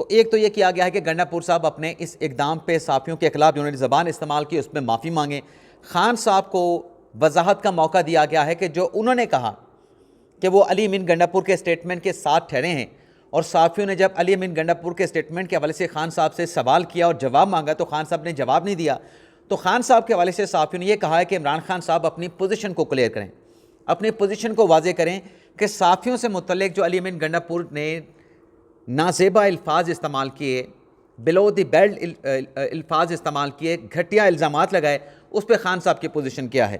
تو ایک تو یہ کیا گیا ہے کہ گنڈاپور صاحب اپنے اس اقدام پہ صحافیوں کے خلاف جو انہوں نے زبان استعمال کی اس پہ معافی مانگیں. خان صاحب کو وضاحت کا موقع دیا گیا ہے کہ جو انہوں نے کہا کہ وہ علی امین گنڈاپور کے اسٹیٹمنٹ کے ساتھ ٹھہرے ہیں, اور صحافیوں نے جب علی امین گنڈاپور کے اسٹیٹمنٹ کے حوالے سے خان صاحب سے سوال کیا اور جواب مانگا تو خان صاحب نے جواب نہیں دیا. تو خان صاحب کے حوالے سے صحافیوں نے یہ کہا ہے کہ عمران خان صاحب اپنی پوزیشن کو کلیئر کریں, اپنی پوزیشن کو واضح کریں کہ صحافیوں سے متعلق جو علی امین گنڈاپور نے نازیبا الفاظ استعمال کیے, بلو دی بیلٹ الفاظ استعمال کیے, گھٹیا الزامات لگائے, اس پہ خان صاحب کی پوزیشن کیا ہے.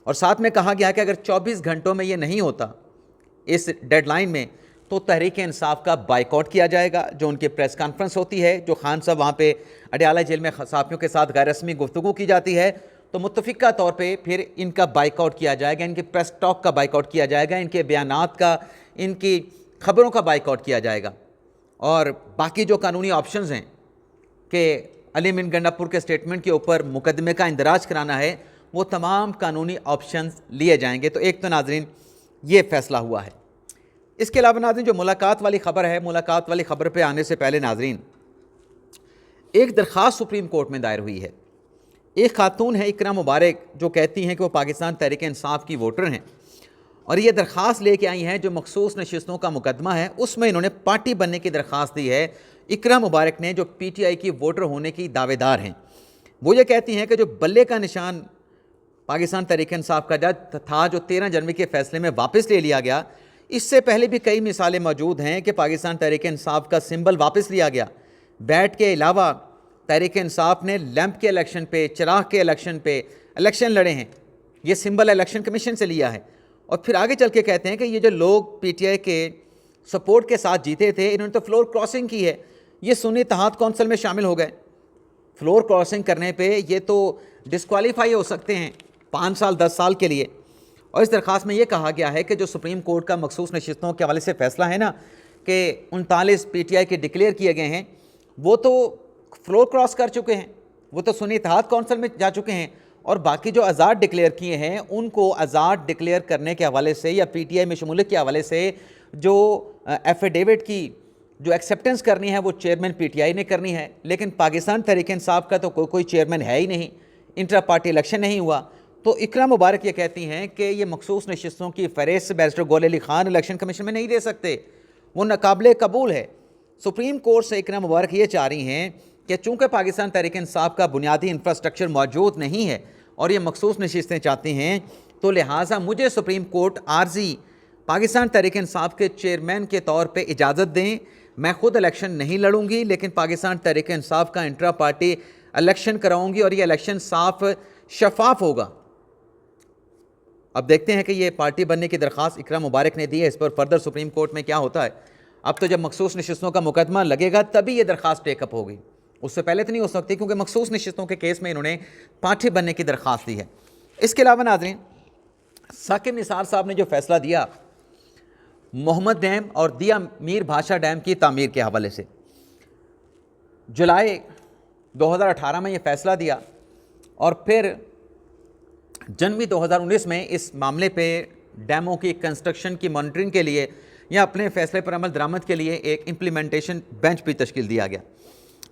اور ساتھ میں کہا گیا کہ اگر 24 گھنٹوں میں یہ نہیں ہوتا اس ڈیڈ لائن میں تو تحریک انصاف کا بائیکاٹ کیا جائے گا. جو ان کی پریس کانفرنس ہوتی ہے, جو خان صاحب وہاں پہ اڈیالہ جیل میں صحافیوں کے ساتھ غیر رسمی گفتگو کی جاتی ہے, تو متفقہ طور پہ پھر ان کا بائیکاٹ کیا جائے گا, ان کی پریس ٹاک کا بائیکاٹ کیا جائے گا, ان کے بیانات کا, ان کی خبروں کا بائیکاٹ کیا جائے گا. اور باقی جو قانونی آپشنز ہیں کہ علی امین گنڈاپور کے اسٹیٹمنٹ کے اوپر مقدمے کا اندراج کرانا ہے, وہ تمام قانونی آپشنز لیے جائیں گے. تو ایک تو ناظرین یہ فیصلہ ہوا ہے. اس کے علاوہ ناظرین جو ملاقات والی خبر ہے, ملاقات والی خبر پہ آنے سے پہلے ناظرین ایک درخواست سپریم کورٹ میں دائر ہوئی ہے. ایک خاتون ہے اقرا مبارک, جو کہتی ہیں کہ وہ پاکستان تحریک انصاف کی ووٹر ہیں, اور یہ درخواست لے کے آئی ہیں جو مخصوص نشستوں کا مقدمہ ہے اس میں انہوں نے پارٹی بننے کی درخواست دی ہے. اقرا مبارک نے, جو پی ٹی آئی کی ووٹر ہونے کی دعوے دار ہیں, وہ یہ کہتی ہیں کہ جو بلے کا نشان پاکستان تحریک انصاف کا تھا جو 13 جنوری کے فیصلے میں واپس لے لیا گیا, اس سے پہلے بھی کئی مثالیں موجود ہیں کہ پاکستان تحریک انصاف کا سمبل واپس لیا گیا. بیٹ کے علاوہ تحریک انصاف نے لیمپ کے الیکشن پہ, چراغ کے الیکشن پہ الیکشن لڑے ہیں. یہ سمبل الیکشن کمیشن سے لیا ہے. اور پھر آگے چل کے کہتے ہیں کہ یہ جو لوگ پی ٹی آئی کے سپورٹ کے ساتھ جیتے تھے, انہوں نے تو فلور کراسنگ کی ہے, یہ سنی اتحاد کونسل میں شامل ہو گئے. فلور کراسنگ کرنے پہ یہ تو ڈسکوالیفائی ہو سکتے ہیں 5 سال 10 سال کے لیے. اور اس درخواست میں یہ کہا گیا ہے کہ جو سپریم کورٹ کا مخصوص نشستوں کے حوالے سے فیصلہ ہے نا کہ 39 پی ٹی آئی کے ڈکلیئر کیے گئے ہیں, وہ تو فلور کراس کر چکے ہیں, وہ تو سنی اتحاد کونسل میں جا چکے ہیں, اور باقی جو آزاد ڈکلیئر کیے ہیں ان کو آزاد ڈکلیئر کرنے کے حوالے سے یا پی ٹی آئی میں شمولیت کے حوالے سے جو ایفیڈیوٹ کی جو ایکسیپٹنس کرنی ہے وہ چیئرمین پی ٹی آئی نے کرنی ہے. لیکن پاکستان تحریک انصاف کا تو کوئی چیئرمین ہے ہی نہیں, انٹرا پارٹی الیکشن نہیں ہوا. تو اقرا مبارک یہ کہتی ہیں کہ یہ مخصوص نشستوں کی فہرست بیرسٹر گول علی خان الیکشن کمیشن میں نہیں دے سکتے, وہ ناقابل قبول ہے. سپریم کورٹ سے اقرا مبارک یہ چاہ رہی ہیں کہ چونکہ پاکستان تحریک انصاف کا بنیادی انفراسٹرکچر موجود نہیں ہے اور یہ مخصوص نشستیں چاہتے ہیں, تو لہٰذا مجھے سپریم کورٹ عارضی پاکستان تحریک انصاف کے چیئرمین کے طور پہ اجازت دیں. میں خود الیکشن نہیں لڑوں گی, لیکن پاکستان تحریک انصاف کا انٹرا پارٹی الیکشن کراؤں گی, اور یہ الیکشن صاف شفاف ہوگا. اب دیکھتے ہیں کہ یہ پارٹی بننے کی درخواست اقرا مبارک نے دی ہے, اس پر فردر سپریم کورٹ میں کیا ہوتا ہے. اب تو جب مخصوص نشستوں کا مقدمہ لگے گا تبھی یہ درخواست ٹیک اپ ہوگی, اس سے پہلے تو نہیں ہو سکتی, کیونکہ مخصوص نشستوں کے کیس میں انہوں نے پارٹی بننے کی درخواست دی ہے. اس کے علاوہ ناظرین ثاقب نثار صاحب نے جو فیصلہ دیا محمد ڈیم اور دیا میر بھاشا ڈیم کی تعمیر کے حوالے سے, جولائی 2018 میں یہ فیصلہ دیا, اور پھر جنوری 2019 میں اس معاملے پہ ڈیموں کی کنسٹرکشن کی مانیٹرنگ کے لیے یا اپنے فیصلے پر عمل درآمد کے لیے ایک امپلیمنٹیشن بینچ بھی تشکیل دیا گیا.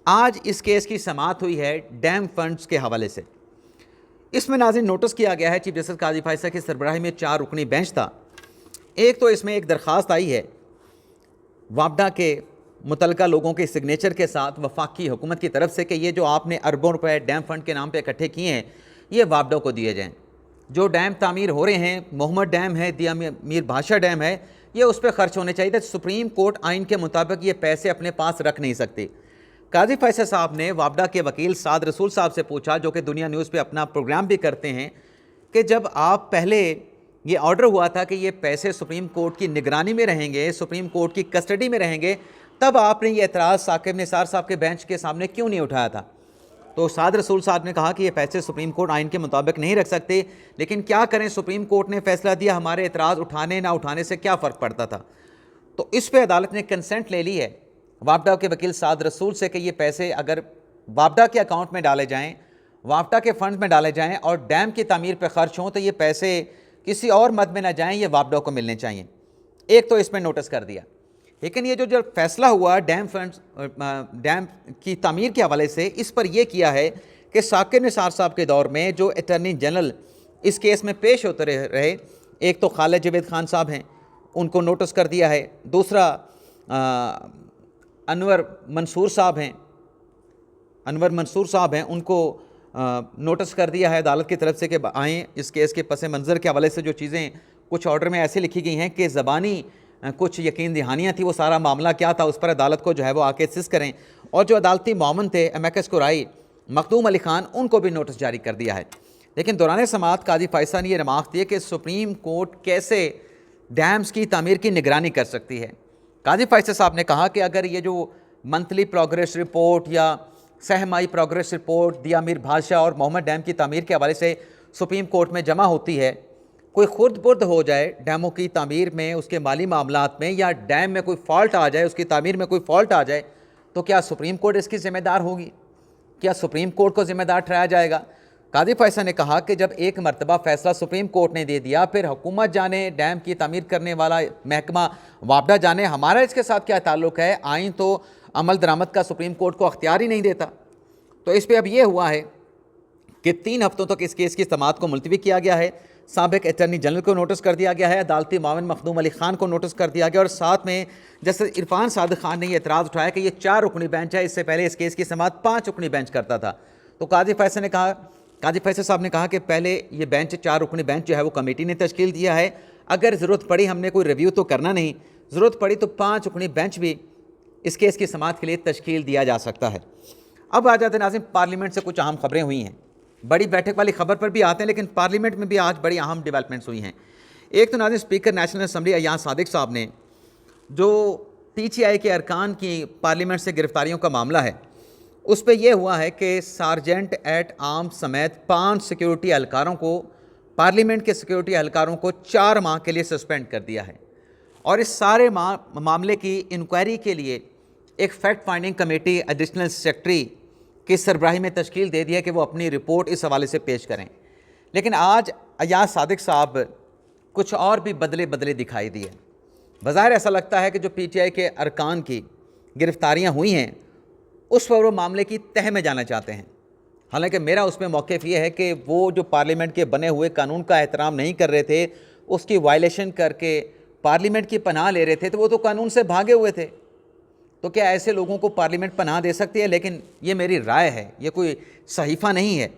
آج اس کیس کی سماعت ہوئی ہے ڈیم فنڈز کے حوالے سے. اس میں ناظرین نوٹس کیا گیا ہے چیف جسٹس قاضی فائزہ کی سربراہی میں 4 رکنی بینچ تھا. ایک تو اس میں ایک درخواست آئی ہے وابڈا کے متعلقہ لوگوں کے سگنیچر کے ساتھ وفاقی حکومت کی طرف سے کہ یہ جو آپ نے اربوں روپے ڈیم فنڈ کے نام پہ اکٹھے کیے ہیں یہ وابڈا کو دیے جائیں. جو ڈیم تعمیر ہو رہے ہیں, محمد ڈیم ہے, دیا میر بھاشا ڈیم ہے, یہ اس پہ خرچ ہونے چاہیے. سپریم کورٹ آئین کے مطابق یہ پیسے اپنے پاس رکھ نہیں سکتے. قاضی فیصل صاحب نے وابڈا کے وکیل سعد رسول صاحب سے پوچھا, جو کہ دنیا نیوز پہ اپنا پروگرام بھی کرتے ہیں, کہ جب آپ پہلے یہ آرڈر ہوا تھا کہ یہ پیسے سپریم کورٹ کی نگرانی میں رہیں گے, سپریم کورٹ کی کسٹڈی میں رہیں گے, تب آپ نے یہ اعتراض ثاقب نثار صاحب کے بینچ کے سامنے کیوں نہیں اٹھایا تھا؟ تو سعد رسول صاحب نے کہا کہ یہ پیسے سپریم کورٹ آئین کے مطابق نہیں رکھ سکتے, لیکن کیا کریں, سپریم کورٹ نے فیصلہ دیا, ہمارے اعتراض اٹھانے نہ اٹھانے سے کیا فرق پڑتا تھا. تو اس پہ عدالت نے کنسنٹ لے لی ہے وابڈا کے وکیل سعد رسول سے کہ یہ پیسے اگر وابڈا کے اکاؤنٹ میں ڈالے جائیں, وابڈا کے فنڈ میں ڈالے جائیں اور ڈیم کی تعمیر پہ خرچ ہوں, تو یہ پیسے کسی اور مد میں نہ جائیں, یہ وابڈا کو ملنے چاہیے. ایک تو اس میں نوٹس کر دیا. لیکن یہ جو فیصلہ ہوا ڈیم کی تعمیر کے حوالے سے، اس پر یہ کیا ہے کہ ثاقب نثار صاحب کے دور میں جو اٹارنی جنرل اس کیس میں پیش ہوتے رہے، ایک تو خالد جاوید خان صاحب ہیں، ان کو نوٹس کر دیا ہے، دوسرا انور منصور صاحب ہیں، ان کو نوٹس کر دیا ہے عدالت کی طرف سے کہ آئیں اس کیس کے پس منظر کے حوالے سے جو چیزیں کچھ آرڈر میں ایسے لکھی گئی ہیں کہ زبانی کچھ یقین دہانیاں تھیں، وہ سارا معاملہ کیا تھا اس پر عدالت کو جو ہے وہ آ کے اسس کریں، اور جو عدالتی معاون تھے امیکس کورائی مخدوم علی خان، ان کو بھی نوٹس جاری کر دیا ہے۔ لیکن دوران سماعت قاضی فائزہ نے یہ رمارک دی کہ سپریم کورٹ کیسے ڈیمز کی تعمیر کی نگرانی کر سکتی ہے۔ قاضی فائزہ صاحب نے کہا کہ اگر یہ جو منتھلی پروگریس رپورٹ یا سہ ماہی پروگریس رپورٹ دیا میر بادشاہ اور محمد ڈیم کی تعمیر کے حوالے سے سپریم کورٹ میں جمع ہوتی ہے، کوئی خرد برد ہو جائے ڈیموں کی تعمیر میں، اس کے مالی معاملات میں، یا ڈیم میں کوئی فالٹ آ جائے، اس کی تعمیر میں کوئی فالٹ آ جائے، تو کیا سپریم کورٹ اس کی ذمہ دار ہوگی؟ کیا سپریم کورٹ کو ذمہ دار ٹھہرایا جائے گا؟ قاضی فائزہ نے کہا کہ جب ایک مرتبہ فیصلہ سپریم کورٹ نے دے دیا، پھر حکومت جانے، ڈیم کی تعمیر کرنے والا محکمہ وابڈہ جانے، ہمارا اس کے ساتھ کیا تعلق ہے؟ آئین تو عمل درآمد کا سپریم کورٹ کو اختیار ہی نہیں دیتا۔ تو اس پہ اب یہ ہوا ہے کہ 3 ہفتوں تک اس کیس کی سماعت کو ملتوی کیا گیا ہے، سابق اٹارنی جنرل کو نوٹس کر دیا گیا ہے، عدالتی معاون مخدوم علی خان کو نوٹس کر دیا گیا، اور ساتھ میں جسٹس عرفان صادق خان نے یہ اعتراض اٹھایا کہ یہ 4 رکنی بینچ ہے، اس سے پہلے اس کیس کی سماعت 5 رکنی بینچ کرتا تھا۔ تو قاضی فیصل صاحب نے کہا کہ پہلے یہ بینچ 4 رکنی بینچ جو ہے وہ کمیٹی نے تشکیل دیا ہے، اگر ضرورت پڑی، ہم نے کوئی ریویو تو کرنا نہیں، ضرورت پڑی تو 5 رکنی بینچ بھی اس کیس کی سماعت کے لیے تشکیل دیا جا سکتا ہے۔ اب آ جاتے ہیں ناظرین، پارلیمنٹ سے کچھ اہم خبریں ہوئی ہیں، بڑی بیٹھک والی خبر پر بھی آتے ہیں، لیکن پارلیمنٹ میں بھی آج بڑی اہم ڈیولپمنٹس ہوئی ہیں۔ ایک تو ناظرین، speaker national assembly Ayaz Sadiq صاحب نے جو پی ٹی آئی کے ارکان کی پارلیمنٹ سے گرفتاریوں کا معاملہ ہے، اس پہ یہ ہوا ہے کہ سارجنٹ ایٹ آرمز سمیت 5 سیکیورٹی اہلکاروں کو، پارلیمنٹ کے سیکیورٹی اہلکاروں کو 4 ماہ کے لیے سسپینڈ کر دیا ہے، اور اس سارے معاملے کی انکوائری کے لیے ایک fact finding committee additional secretary کی سربراہی میں تشکیل دے دی ہے کہ وہ اپنی رپورٹ اس حوالے سے پیش کریں۔ لیکن آج ایاز صادق صاحب کچھ اور بھی بدلے دکھائی دیے۔ بظاہر ایسا لگتا ہے کہ جو پی ٹی آئی کے ارکان کی گرفتاریاں ہوئی ہیں اس پر وہ معاملے کی تہہ میں جانا چاہتے ہیں، حالانکہ میرا اس میں موقف یہ ہے کہ وہ جو پارلیمنٹ کے بنے ہوئے قانون کا احترام نہیں کر رہے تھے، اس کی وائلیشن کر کے پارلیمنٹ کی پناہ لے رہے تھے، تو وہ تو قانون سے بھاگے ہوئے تھے، تو کیا ایسے لوگوں کو پارلیمنٹ پناہ دے سکتی ہے؟ لیکن یہ میری رائے ہے، یہ کوئی صحیفہ نہیں ہے۔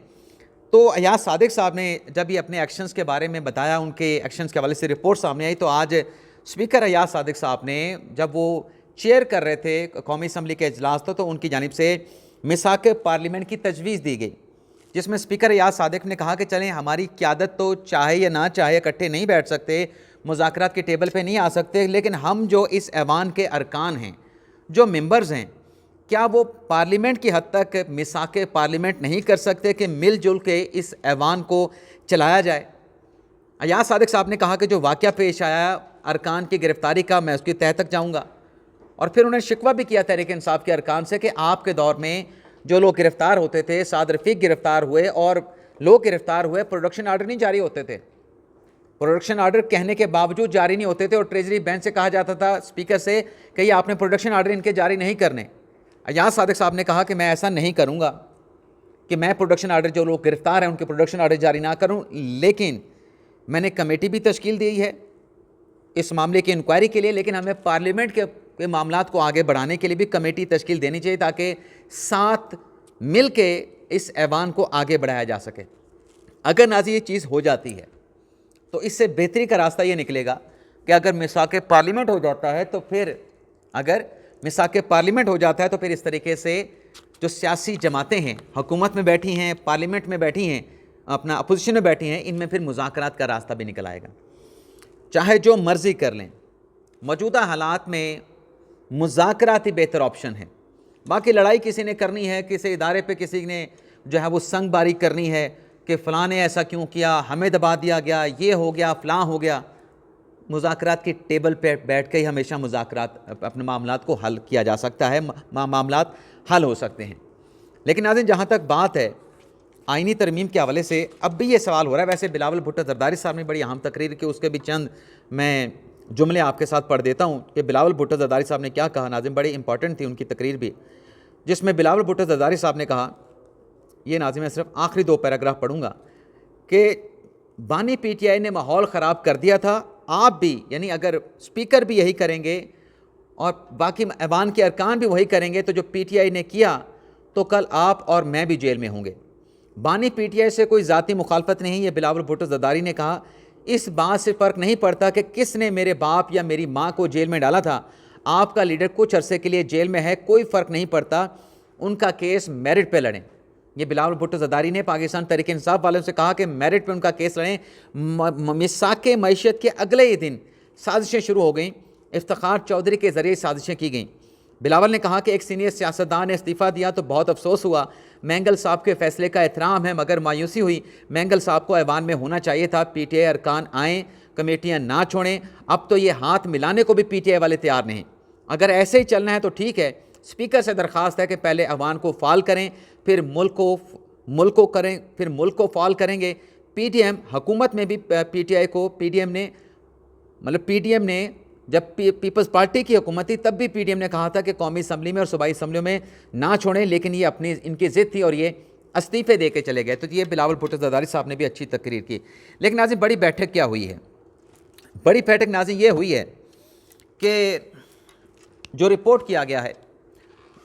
تو ایاز صادق صاحب نے جب یہ اپنے ایکشنز کے بارے میں بتایا، ان کے ایکشنز کے حوالے سے رپورٹ سامنے آئی، تو آج اسپیکر ایاز صادق صاحب نے جب وہ چیئر کر رہے تھے قومی اسمبلی کے اجلاس تو ان کی جانب سے میثاق پارلیمنٹ کی تجویز دی گئی، جس میں اسپیکر ایاز صادق نے کہا کہ چلیں، ہماری قیادت تو چاہے یا نہ چاہے اکٹھے نہیں بیٹھ سکتے، مذاکرات کے ٹیبل پہ نہیں آ سکتے، لیکن ہم جو اس ایوان کے ارکان ہیں، جو ممبرز ہیں، کیا وہ پارلیمنٹ کی حد تک میثاق پارلیمنٹ نہیں کر سکتے کہ مل جل کے اس ایوان کو چلایا جائے؟ ایاز صادق صاحب نے کہا کہ جو واقعہ پیش آیا ارکان کی گرفتاری کا، میں اس کی تہہ تک جاؤں گا، اور پھر انہیں شکوہ بھی کیا تحریک انصاف کے ارکان سے کہ آپ کے دور میں جو لوگ گرفتار ہوتے تھے، سعد رفیق گرفتار ہوئے اور لوگ گرفتار ہوئے، پروڈکشن آرڈر نہیں جاری ہوتے تھے، پروڈکشن آرڈر کہنے کے باوجود جاری نہیں ہوتے تھے، اور ٹریجری بینچ سے کہا جاتا تھا اسپیکر سے کہ یہ آپ نے پروڈکشن آرڈر ان کے جاری نہیں کرنے۔ ایاز صادق صاحب نے کہا کہ میں ایسا نہیں کروں گا کہ میں پروڈکشن آرڈر، جو لوگ گرفتار ہیں ان کے پروڈکشن آرڈر جاری نہ کروں، لیکن میں نے کمیٹی بھی تشکیل دی ہے اس معاملے کی انکوائری کے لیے، لیکن ہمیں پارلیمنٹ کے معاملات کو آگے بڑھانے کے لیے بھی کمیٹی تشکیل دینی چاہیے تاکہ ساتھ مل کے اس ایوان کو آگے بڑھایا جا سکے۔ اگر ناظرین یہ چیز ہو جاتی ہے تو اس سے بہتری کا راستہ یہ نکلے گا کہ اگر میثاق پارلیمنٹ ہو جاتا ہے تو پھر اس طریقے سے جو سیاسی جماعتیں ہیں، حکومت میں بیٹھی ہیں، پارلیمنٹ میں بیٹھی ہیں، اپنا اپوزیشن میں بیٹھی ہیں، ان میں پھر مذاکرات کا راستہ بھی نکل آئے گا، چاہے جو مرضی کر لیں۔ موجودہ حالات میں مذاکرات ہی بہتر آپشن ہے، باقی لڑائی کسی نے کرنی ہے، کسی ادارے پہ کسی نے جو ہے وہ سنگ باری کرنی ہے کہ فلاں نے ایسا کیوں کیا، ہمیں دبا دیا گیا، یہ ہو گیا، فلاں ہو گیا۔ مذاکرات کی ٹیبل پہ بیٹھ کے ہی ہمیشہ اپنے معاملات کو حل کیا جا سکتا ہے، معاملات حل ہو سکتے ہیں۔ لیکن ناظرین، جہاں تک بات ہے آئینی ترمیم کے حوالے سے، اب بھی یہ سوال ہو رہا ہے، ویسے بلاول بھٹو زرداری صاحب نے بڑی اہم تقریر کی، اس کے بھی چند میں جملے آپ کے ساتھ پڑھ دیتا ہوں کہ بلاول بھٹو زرداری صاحب نے کیا کہا. ناظرین بڑی امپورٹنٹ تھی ان کی تقریر بھی, جس میں بلاول بھٹو زرداری صاحب نے کہا, یہ ناظرین میں صرف آخری 2 پیراگراف پڑھوں گا, کہ بانی پی ٹی آئی نے ماحول خراب کر دیا تھا, آپ بھی یعنی اگر اسپیکر بھی یہی کریں گے اور باقی ایوان کے ارکان بھی وہی کریں گے تو جو پی ٹی آئی نے کیا تو کل آپ اور میں بھی جیل میں ہوں گے. بانی پی ٹی آئی سے کوئی ذاتی مخالفت نہیں, یہ بلاول بھٹو زرداری نے کہا. اس بات سے فرق نہیں پڑتا کہ کس نے میرے باپ یا میری ماں کو جیل میں ڈالا تھا, آپ کا لیڈر کچھ عرصے کے لیے جیل میں ہے, کوئی فرق نہیں پڑتا, ان کا کیس میرٹ پہ لڑیں. یہ بلاول بھٹو زرداری نے پاکستان تحریک انصاف والوں سے کہا کہ میرٹ پہ ان کا کیس لڑیں. مساق معیشت کے اگلے ہی دن سازشیں شروع ہو گئیں, افتخار چودھری کے ذریعے سازشیں کی گئیں. بلاول نے کہا کہ ایک سینئر سیاستدان نے استعفیٰ دیا تو بہت افسوس ہوا, مینگل صاحب کے فیصلے کا احترام ہے مگر مایوسی ہوئی, مینگل صاحب کو ایوان میں ہونا چاہیے تھا, پی ٹی آئی ارکان آئیں, کمیٹیاں نہ چھوڑیں. اب تو یہ ہاتھ ملانے کو بھی پی ٹی آئی والے تیار نہیں. اگر ایسے ہی چلنا ہے تو ٹھیک ہے, اسپیکر سے درخواست ہے کہ پہلے ایوان کو فعال کریں, پھر ملک کو کریں, پھر ملک کو فعال کریں گے. پی ٹی ایم حکومت میں بھی پی ٹی آئی کو پی ڈی ایم نے جب پیپلز پارٹی کی حکومت تھی تب بھی پی ڈی ایم نے کہا تھا کہ قومی اسمبلی میں اور صوبائی اسمبلیوں میں نہ چھوڑیں, لیکن یہ ان کی ضد تھی اور یہ استعفے دے کے چلے گئے. تو یہ بلاول بھٹو زرداری صاحب نے بھی اچھی تقریر کی. لیکن ناظرین بڑی بیٹھک کیا ہوئی ہے؟ بڑی بیٹھک ناظرین یہ ہوئی ہے کہ جو رپورٹ کیا گیا ہے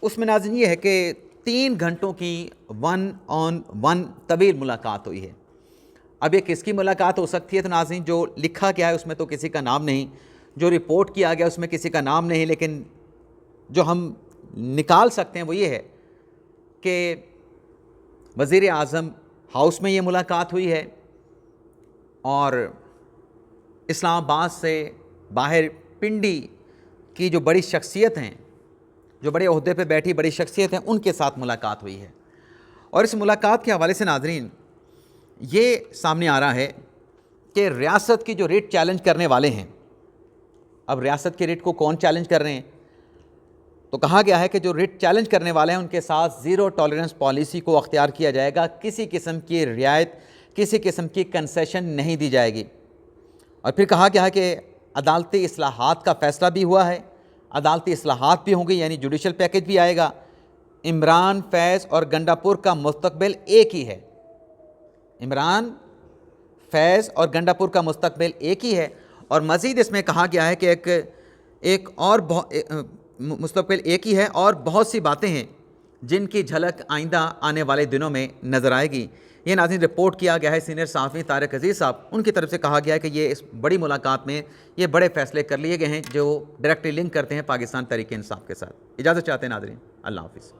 اس میں ناظرین یہ ہے کہ 3 گھنٹوں کی 1-on-1 طویل ملاقات ہوئی ہے. اب یہ کس کی ملاقات ہو سکتی ہے؟ تو ناظرین جو لکھا گیا ہے اس میں تو کسی کا نام نہیں, جو رپورٹ کیا گیا اس میں کسی کا نام نہیں, لیکن جو ہم نکال سکتے ہیں وہ یہ ہے کہ وزیر اعظم ہاؤس میں یہ ملاقات ہوئی ہے اور اسلام آباد سے باہر پنڈی کی جو بڑی شخصیت ہیں, جو بڑے عہدے پہ بیٹھی بڑی شخصیت ہیں, ان کے ساتھ ملاقات ہوئی ہے. اور اس ملاقات کے حوالے سے ناظرین یہ سامنے آ رہا ہے کہ ریاست کی جو ریٹ چیلنج کرنے والے ہیں, اب ریاست کی ریٹ کو کون چیلنج کر رہے ہیں؟ تو کہا گیا ہے کہ جو ریٹ چیلنج کرنے والے ہیں ان کے ساتھ 0 ٹالرنس پالیسی کو اختیار کیا جائے گا, کسی قسم کی رعایت, کسی قسم کی کنسیشن نہیں دی جائے گی. اور پھر کہا گیا ہے کہ عدالتی اصلاحات کا فیصلہ بھی ہوا ہے, عدالتی اصلاحات بھی ہوں گی یعنی جوڈیشل پیکج بھی آئے گا. عمران, فیض اور گنڈاپور کا مستقبل ایک ہی ہے, عمران, فیض اور گنڈاپور کا مستقبل ایک ہی ہے. اور مزید اس میں کہا گیا ہے کہ ایک اور مستقبل ایک ہی ہے اور بہت سی باتیں ہیں جن کی جھلک آئندہ آنے والے دنوں میں نظر آئے گی. یہ ناظرین رپورٹ کیا گیا ہے سینئر صحافی طارق عزیز صاحب, ان کی طرف سے کہا گیا ہے کہ یہ اس بڑی ملاقات میں یہ بڑے فیصلے کر لیے گئے ہیں جو ڈائریکٹلی لنک کرتے ہیں پاکستان تحریک انصاف کے ساتھ. اجازت چاہتے ہیں ناظرین, اللہ حافظ.